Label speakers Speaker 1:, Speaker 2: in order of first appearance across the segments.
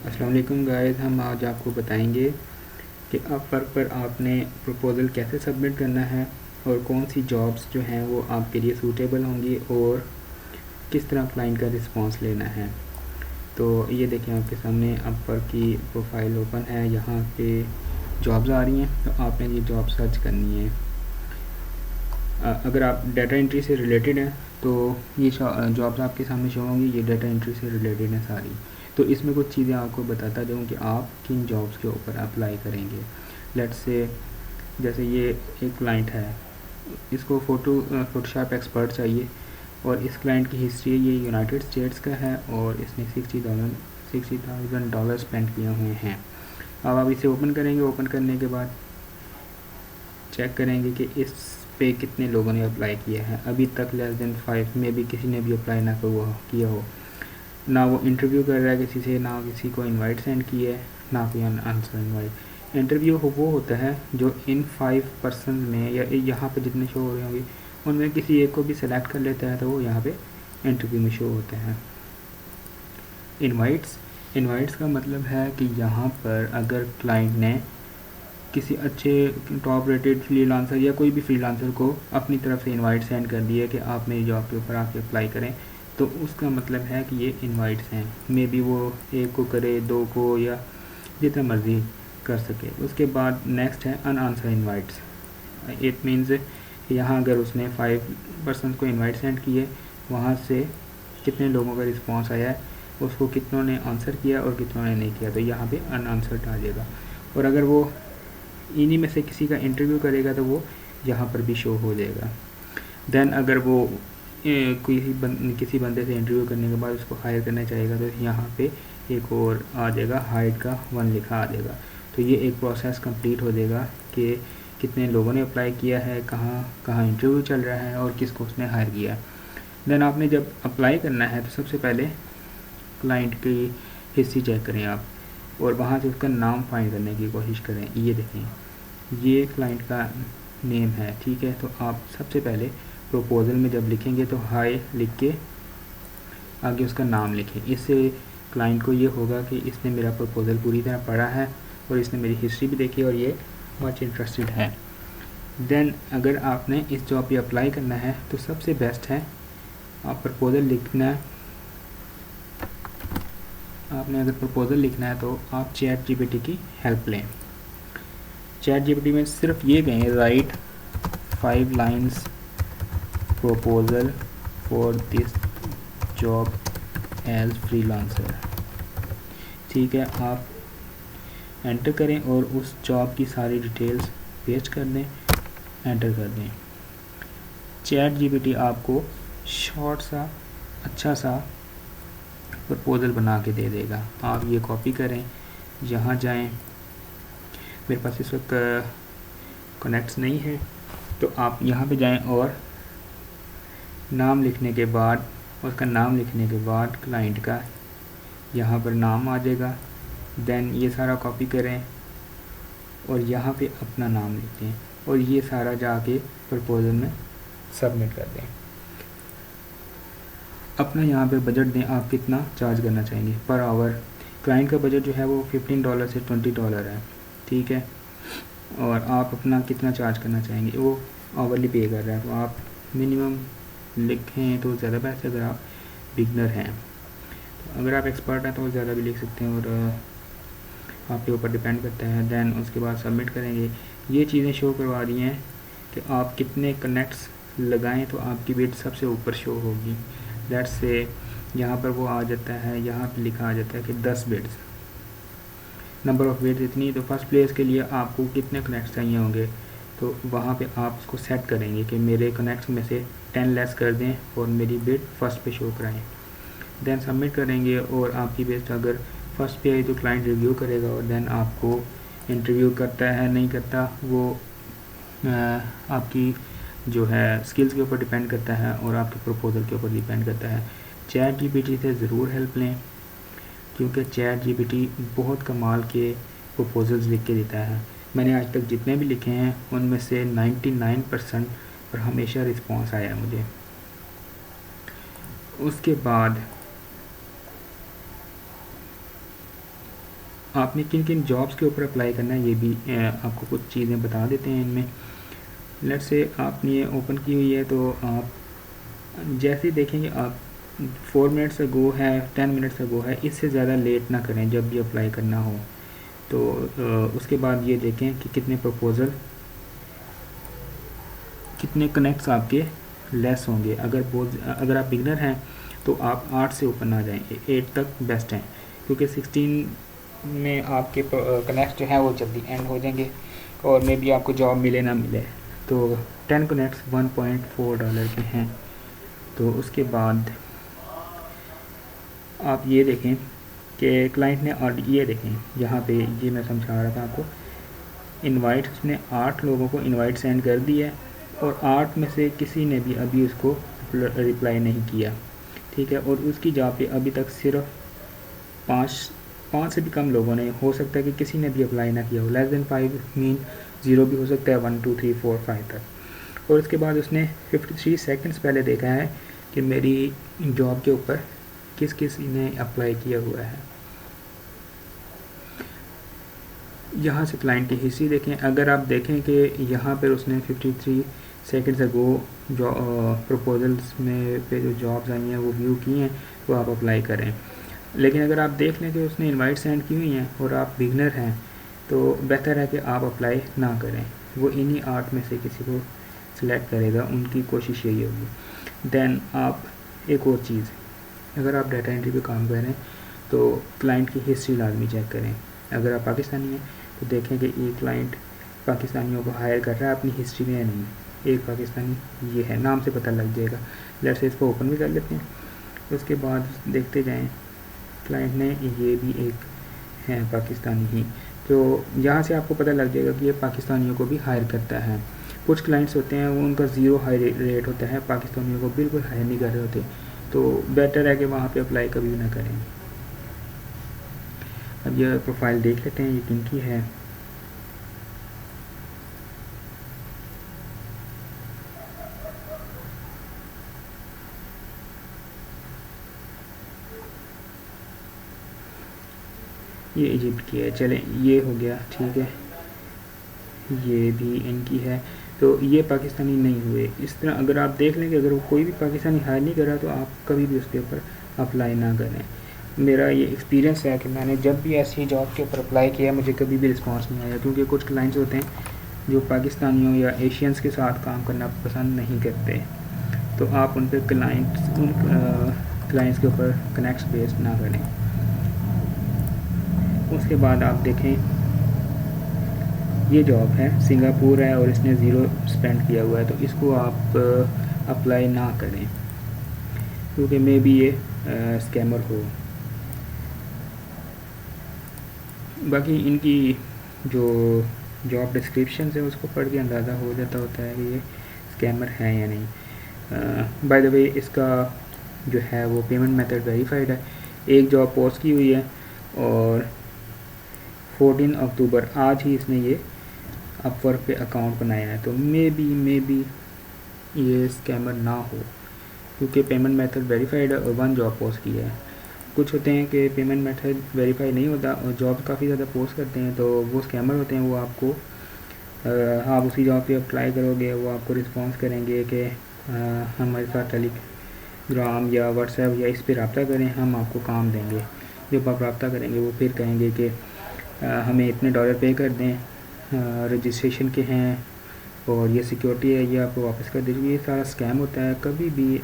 Speaker 1: अस्सलाम वालेकुम गाइस, हम आज आपको बताएंगे कि अपवर्क पर आपने प्रपोज़ल कैसे सबमिट करना है और कौन सी जॉब्स जो हैं वो आपके लिए सूटेबल होंगी और किस तरह क्लाइंट का रिस्पांस लेना है। तो ये देखें आपके सामने अपवर्क की प्रोफाइल ओपन है। यहाँ पे जॉब्स आ रही हैं, तो आपने ये जॉब सर्च करनी है। अगर आप डाटा एंट्री से रिलेटेड हैं तो ये जॉब्स आपके सामने शो होंगी। ये डाटा एंट्री से रिलेटेड हैं सारी। तो इसमें कुछ चीज़ें आपको बताता जाऊँ कि आप किन जॉब्स के ऊपर अप्लाई करेंगे। लेट्स से जैसे ये एक क्लाइंट है, इसको फ़ोटोशॉप एक्सपर्ट चाहिए और इस क्लाइंट की हिस्ट्री ये यूनाइटेड स्टेट्स का है और इसने $60,000 स्पेंड किए हुए हैं। अब आप इसे ओपन करेंगे। ओपन करने के बाद चेक करेंगे कि इस पे कितने लोगों ने अप्लाई किया है। अभी तक लेस देन 5 में भी किसी ने भी अप्लाई ना किया हो। ना वो इंटरव्यू कर रहा है किसी से, ना किसी को इनवाइट सेंड किया है, ना कोई आंसर इनवाइट। इंटरव्यू वो होता है जो इन 5 पर्सन में या यहाँ पे जितने शो हो रहे होंगे उनमें किसी एक को भी सेलेक्ट कर लेता है तो वो यहाँ पे इंटरव्यू में शो होते हैं। इनवाइट्स का मतलब है कि यहाँ पर अगर क्लाइंट ने किसी अच्छे टॉप रेटेड फ्रीलांसर या कोई भी फ्रीलांसर को अपनी तरफ से इनवाइट सेंड कर दिया कि आप मेरी जॉब के ऊपर आके अप्लाई करें, तो उसका मतलब है कि ये इनवाइट्स हैं। मे बी वो एक को करे, दो को, या जितना मर्ज़ी कर सके। उसके बाद नेक्स्ट है अनआंसर इनवाइट्स। इट मीन्स यहाँ अगर उसने 5 पर्सन को इनवाइट सेंड किए, वहाँ से कितने लोगों का रिस्पांस आया है, उसको कितनों ने आंसर किया और कितनों ने नहीं किया, तो यहाँ पे अनआंसर्ड आ जाएगा। और अगर वो इन्हीं में से किसी का इंटरव्यू करेगा तो वो यहाँ पर भी शो हो जाएगा। देन अगर वो किसी बंदे से इंटरव्यू करने के बाद उसको हायर करना चाहेगा तो यहाँ पे एक और आ जाएगा, हाइड का 1 लिखा आ जाएगा। तो ये एक प्रोसेस कंप्लीट हो जाएगा कि कितने लोगों ने अप्लाई किया है, कहाँ कहाँ इंटरव्यू चल रहा है और किसको उसने हायर किया है। देन आपने जब अप्लाई करना है तो सबसे पहले क्लाइंट की हिस्ट्री चेक करें आप और वहाँ से उसका नाम फाइंड करने की कोशिश करें। ये देखें, ये क्लाइंट का नेम है, ठीक है। तो आप सबसे पहले प्रपोज़ल में जब लिखेंगे तो हाय लिख के आगे उसका नाम लिखें। इससे क्लाइंट को ये होगा कि इसने मेरा प्रपोज़ल पूरी तरह पढ़ा है और इसने मेरी हिस्ट्री भी देखी और ये मच इंटरेस्टेड है। देन अगर आपने इस जॉब पे अप्लाई करना है तो सबसे बेस्ट है आप प्रपोज़ल लिखना है। आपने अगर प्रपोज़ल लिखना है तो आप चैट जीपीटी की हेल्प लें। चैट जीपीटी में सिर्फ ये कहें write 5 lines proposal for this job as freelancer, ठीक है। आप एंटर करें और उस जॉब की सारी डिटेल्स पेस्ट कर दें, एंटर कर दें। चैट जीपीटी आपको शॉर्ट सा अच्छा सा प्रपोज़ल बना के दे देगा। आप ये कॉपी करें, यहाँ जाएं। मेरे पास इस वक्त कनेक्ट्स नहीं है तो आप यहाँ पे जाएं और नाम लिखने के बाद, उसका नाम लिखने के बाद क्लाइंट का यहाँ पर नाम आ जाएगा। देन ये सारा कॉपी करें और यहाँ पे अपना नाम लिखें और ये सारा जाके प्रपोज़ल में सबमिट कर दें। अपना यहाँ पे बजट दें, आप कितना चार्ज करना चाहेंगे पर आवर। क्लाइंट का बजट जो है वो $15 से $20 है, ठीक है। और आप अपना कितना चार्ज करना चाहेंगे, वो आवरली पे कर रहा है, तो आप मिनिमम लिखें तो ज़्यादा बेस्ट है। अगर आप बिगनर हैं तो, अगर आप एक्सपर्ट हैं तो ज़्यादा भी लिख सकते हैं और आपके ऊपर डिपेंड करता है। देन उसके बाद सबमिट करेंगे। ये चीज़ें शो करवा दी हैं कि आप कितने कनेक्ट्स लगाएं तो आपकी बिड सबसे ऊपर शो होगी। लेट्स से यहाँ पर वो आ जाता है, यहाँ पे लिखा आ जाता है कि 10 बिड्स, नंबर ऑफ़ बिड्स इतनी, तो फर्स्ट प्लेस के लिए आपको कितने कनेक्ट्स चाहिए होंगे, तो वहाँ पे आप उसको सेट करेंगे कि मेरे कनेक्ट्स में से 10 लेस कर दें और मेरी बिड फर्स्ट पे शो कराएं। देन सबमिट करेंगे और आपकी बिड अगर फर्स्ट पे आई तो क्लाइंट रिव्यू करेगा और देन आपको इंटरव्यू करता है नहीं करता वो आपकी जो है स्किल्स के ऊपर डिपेंड करता है और आपके प्रपोज़ल के ऊपर डिपेंड करता है। चैट जीपीटी से ज़रूर हेल्प लें क्योंकि चैट जीपीटी बहुत कमाल के प्रपोज़ल्स लिख के देता है। मैंने आज तक जितने भी लिखे हैं उनमें से 99% पर हमेशा रिस्पांस आया है मुझे। उसके बाद आपने किन किन जॉब्स के ऊपर अप्लाई करना है ये भी आपको कुछ चीज़ें बता देते हैं इनमें। लेट्स से आपने ये ओपन की हुई है, तो आप जैसे ही देखेंगे आप 4 मिनट्स अगो है, 10 मिनट्स अगो है, इससे ज़्यादा लेट ना करें जब भी अप्लाई करना हो। तो उसके बाद ये देखें कि कितने प्रपोज़ल, कितने कनेक्ट्स आपके लेस होंगे। अगर आप बिगनर हैं तो आप 8 से ऊपर ना जाएं, 8 तक बेस्ट हैं, क्योंकि 16 में आपके कनेक्ट जो हैं वो जल्दी एंड हो जाएंगे और मे बी आपको जॉब मिले ना मिले। तो 10 कनेक्ट्स $1.4 के हैं। तो उसके बाद आप ये देखें कि क्लाइंट ने, और ये देखें यहाँ पे, ये मैं समझा रहा था आपको, इनवाइट उसने 8 लोगों को इनवाइट सेंड कर दी है और 8 में से किसी ने भी अभी उसको रिप्लाई नहीं किया, ठीक है। और उसकी जॉब पे अभी तक सिर्फ 5 से भी कम लोगों ने, हो सकता है कि किसी ने भी अप्लाई ना किया हो। लेस देन 5 मीन 0 भी हो सकता है, 1 2 3 4 5 तक। और उसके बाद उसने 53 सेकंड्स पहले देखा है कि मेरी जॉब के ऊपर किस किस ने अप्लाई किया हुआ है। यहाँ से क्लाइंट की हिस्ट्री देखें। अगर आप देखें कि यहाँ पर उसने 53 सेकंड्स अगो जो प्रपोजल्स में पे जो जॉब्स आई हैं वो व्यू की हैं, तो आप अप्लाई करें। लेकिन अगर आप देख लें कि उसने इनवाइट सेंड की हुई हैं और आप बिगनर हैं, तो बेहतर है कि आप अप्लाई ना करें। वो इन्हीं 8 में से किसी को सिलेक्ट करेगा, उनकी कोशिश यही होगी। देन आप एक और चीज़, अगर आप डाटा एंट्री पे काम कर रहे हैं तो क्लाइंट की हिस्ट्री लाजमी चेक करें। अगर आप पाकिस्तानी हैं तो देखें कि ये क्लाइंट पाकिस्तानियों को हायर कर रहा है अपनी हिस्ट्री में या नहीं। एक पाकिस्तानी ये है, नाम से पता लग जाएगा। जैसे इसको ओपन भी कर लेते हैं, उसके बाद देखते जाएं क्लाइंट ने, ये भी एक है पाकिस्तानी ही, तो यहाँ से आपको पता लग जाएगा कि ये पाकिस्तानियों को भी हायर करता है। कुछ क्लाइंट्स होते हैं वो उनका 0 हाई रेट होता है, पाकिस्तानियों को बिल्कुल हायर नहीं कर रहे होते, तो बेटर है कि वहाँ पे अप्लाई कभी ना करें। अब यह प्रोफाइल देख लेते हैं ये किनकी है। ये इजिप्ट की है, चलें ये हो गया, ठीक है। ये भी इनकी है, तो ये पाकिस्तानी नहीं हुए। इस तरह अगर आप देख लें कि अगर कोई भी पाकिस्तानी हायर नहीं कर रहा तो आप कभी भी उसके ऊपर अप्लाई ना करें। मेरा ये एक्सपीरियंस है कि मैंने जब भी ऐसी जॉब के ऊपर अप्लाई किया मुझे कभी भी रिस्पांस नहीं आया, क्योंकि कुछ क्लाइंट्स होते हैं जो पाकिस्तानियों या एशियंस के साथ काम करना पसंद नहीं करते, तो आप उन पर क्लाइंट्स के ऊपर कनेक्ट्स बेस्ड ना करें। उसके बाद आप देखें ये जॉब है, सिंगापुर है और इसने 0 स्पेंड किया हुआ है, तो इसको आप अप्लाई ना करें, क्योंकि मे बी ये स्कैमर हो। बाकी इनकी जो जॉब डिस्क्रिप्शन है उसको पढ़ के अंदाज़ा हो जाता होता है कि ये स्कैमर है या नहीं। बाय द वे इसका जो है वो पेमेंट मेथड वेरीफाइड है। एक जॉब पोस्ट की हुई है और 14 अक्टूबर आज ही इसने ये अपवर्क पे अकाउंट बनाया है, तो मे बी ये स्कैमर ना हो, क्योंकि पेमेंट मेथड वेरीफाइड है और 1 जॉब पोस्ट की है। कुछ होते हैं कि पेमेंट मेथड वेरीफाई नहीं होता और जॉब काफ़ी ज़्यादा पोस्ट करते हैं, तो वो स्कैमर होते हैं। वो आपको आप उसी जॉब पे अप्लाई करोगे, वो आपको रिस्पॉन्स करेंगे कि हमारे साथ टेलीग्राम या व्हाट्सएप या इस पर रब्ता करें, हम आपको काम देंगे। जब आप रब्ता करेंगे वो फिर कहेंगे कि हमें इतने डॉलर पे कर दें, रजिस्ट्रेशन के हैं और ये सिक्योरिटी है, ये आपको वापस कर दीजिए। ये सारा स्कैम होता है। कभी भी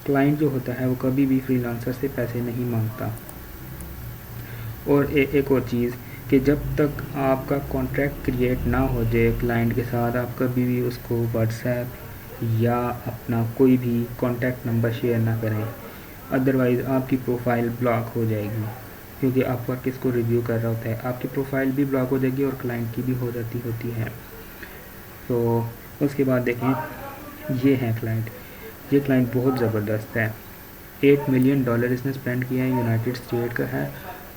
Speaker 1: क्लाइंट जो होता है वो कभी भी फ्रीलांसर से पैसे नहीं मांगता। और एक और चीज़ कि जब तक आपका कॉन्ट्रैक्ट क्रिएट ना हो जाए क्लाइंट के साथ, आप कभी भी उसको व्हाट्सएप या अपना कोई भी कॉन्टैक्ट नंबर शेयर ना करें, अदरवाइज़ आपकी प्रोफाइल ब्लॉक हो जाएगी, क्योंकि अपवर्क इसको रिव्यू कर रहा होता है। आपकी प्रोफाइल भी ब्लॉक हो जाएगी और क्लाइंट की भी हो जाती होती है। तो उसके बाद देखें ये है क्लाइंट। ये क्लाइंट बहुत ज़बरदस्त है। $8 मिलियन इसने स्पेंड किया है, यूनाइटेड स्टेट का है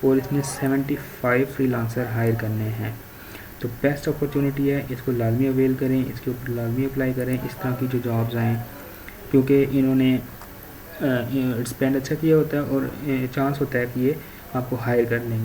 Speaker 1: और इसने 75 फ्रीलांसर हायर करने हैं। तो बेस्ट अपॉर्चुनिटी है, इसको लाजमी अवेल करें, इसके ऊपर लाजमी अप्लाई करें इस तरह की जो जॉब्स आएँ, क्योंकि इन्होंने स्पेंड अच्छा किया होता है और चांस होता है कि ये आपको हायर कर लेंगे।